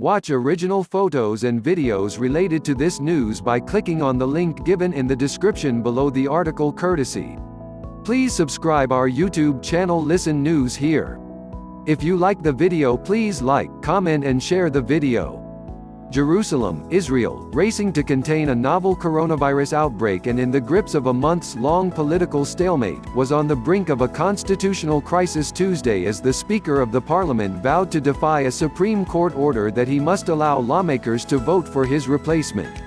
Watch original photos and videos related to this news by clicking on the link given in the description below the article courtesy. Please subscribe our YouTube channel Listen News here. If you like the video, please like, comment and share the video. Jerusalem, Israel, racing to contain a novel coronavirus outbreak and in the grips of a months-long political stalemate, was on the brink of a constitutional crisis Tuesday as the Speaker of the Parliament vowed to defy a Supreme Court order that he must allow lawmakers to vote for his replacement.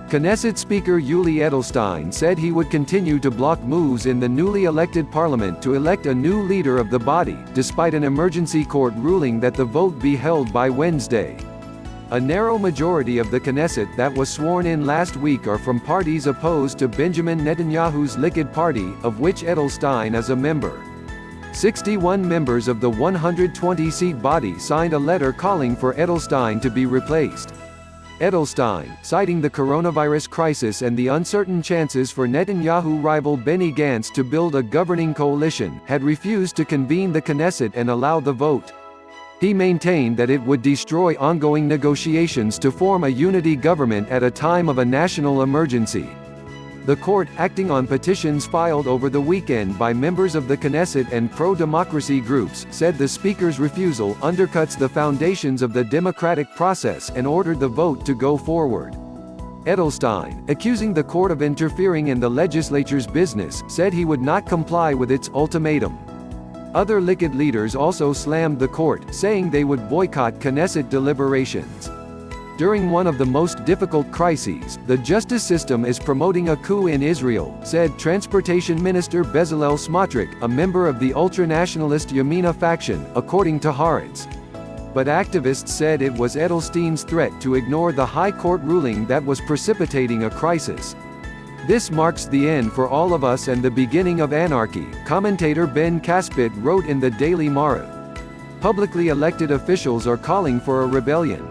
Knesset Speaker Yuli Edelstein said he would continue to block moves in the newly elected parliament to elect a new leader of the body, despite an emergency court ruling that the vote be held by Wednesday. A narrow majority of the Knesset that was sworn in last week are from parties opposed to Benjamin Netanyahu's Likud party, of which Edelstein is a member. 61 members of the 120-seat body signed a letter calling for Edelstein to be replaced. Edelstein, citing the coronavirus crisis and the uncertain chances for Netanyahu rival Benny Gantz to build a governing coalition, had refused to convene the Knesset and allow the vote. He maintained that it would destroy ongoing negotiations to form a unity government at a time of a national emergency. The court, acting on petitions filed over the weekend by members of the Knesset and pro-democracy groups, said the Speaker's refusal undercuts the foundations of the democratic process and ordered the vote to go forward. Edelstein, accusing the court of interfering in the legislature's business, said he would not comply with its ultimatum. Other Likud leaders also slammed the court, saying they would boycott Knesset deliberations. During one of the most difficult crises, the justice system is promoting a coup in Israel, said Transportation Minister Bezalel Smotrich, a member of the ultra-nationalist Yamina faction, according to Haaretz. But activists said it was Edelstein's threat to ignore the High Court ruling that was precipitating a crisis. "This marks the end for all of us and the beginning of anarchy," commentator Ben Caspit wrote in the Daily Maariv. Publicly elected officials are calling for a rebellion.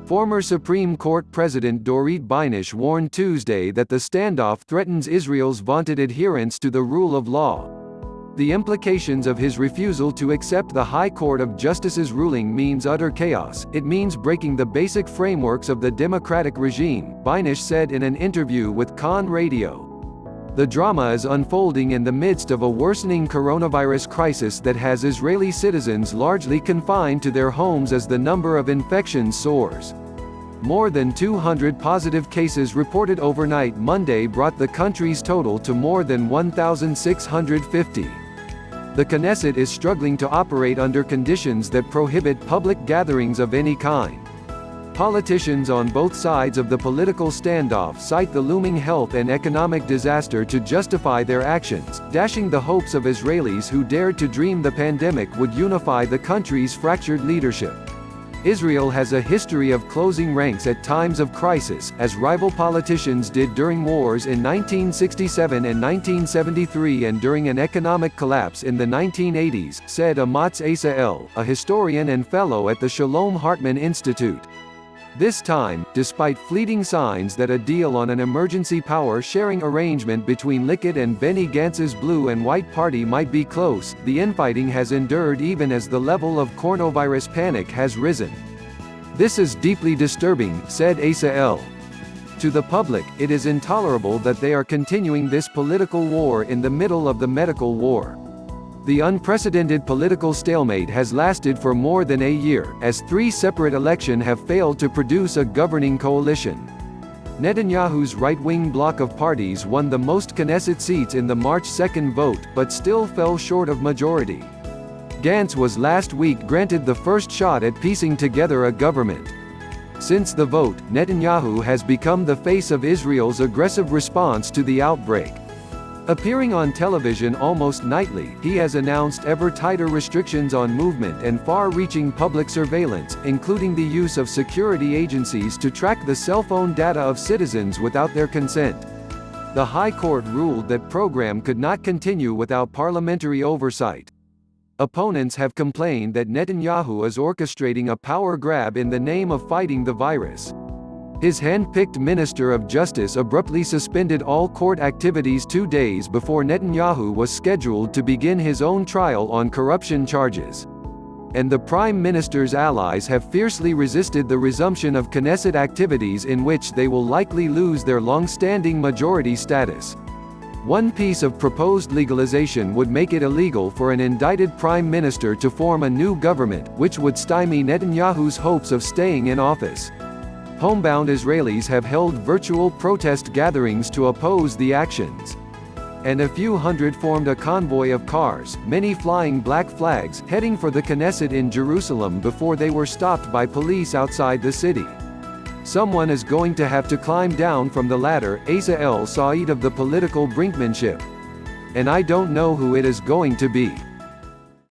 Former Supreme Court President Dorit Binish warned Tuesday that the standoff threatens Israel's vaunted adherence to the rule of law. The implications of his refusal to accept the High Court of Justice's ruling means utter chaos. It means breaking the basic frameworks of the democratic regime, Binish said in an interview with Khan Radio. The drama is unfolding in the midst of a worsening coronavirus crisis that has Israeli citizens largely confined to their homes as the number of infections soars. More than 200 positive cases reported overnight Monday brought the country's total to more than 1,650. The Knesset is struggling to operate under conditions that prohibit public gatherings of any kind. Politicians on both sides of the political standoff cite the looming health and economic disaster to justify their actions, dashing the hopes of Israelis who dared to dream the pandemic would unify the country's fractured leadership. Israel has a history of closing ranks at times of crisis, as rival politicians did during wars in 1967 and 1973 and during an economic collapse in the 1980s, said Amatz Asael, a historian and fellow at the Shalom Hartman Institute. This time, despite fleeting signs that a deal on an emergency power-sharing arrangement between Likud and Benny Gantz's Blue and White Party might be close, the infighting has endured even as the level of coronavirus panic has risen. "This is deeply disturbing," said Asael. To the public, it is intolerable that they are continuing this political war in the middle of the medical war. The unprecedented political stalemate has lasted for more than a year, as 3 separate elections have failed to produce a governing coalition. Netanyahu's right-wing bloc of parties won the most Knesset seats in the March 2 vote, but still fell short of majority. Gantz was last week granted the first shot at piecing together a government. Since the vote, Netanyahu has become the face of Israel's aggressive response to the outbreak. Appearing on television almost nightly, he has announced ever tighter restrictions on movement and far-reaching public surveillance, including the use of security agencies to track the cell phone data of citizens without their consent. The High Court ruled that program could not continue without parliamentary oversight. Opponents have complained that Netanyahu is orchestrating a power grab in the name of fighting the virus. His hand-picked Minister of Justice abruptly suspended all court activities 2 days before Netanyahu was scheduled to begin his own trial on corruption charges. and the Prime Minister's allies have fiercely resisted the resumption of Knesset activities in which they will likely lose their long-standing majority status. One piece of proposed legalization would make it illegal for an indicted prime minister to form a new government, which would stymie Netanyahu's hopes of staying in office. Homebound Israelis have held virtual protest gatherings to oppose the actions. And a few hundred formed a convoy of cars, many flying black flags, heading for the Knesset in Jerusalem before they were stopped by police outside the city. Someone is going to have to climb down from the ladder, Asa El Said of the political brinkmanship. And I don't know who it is going to be.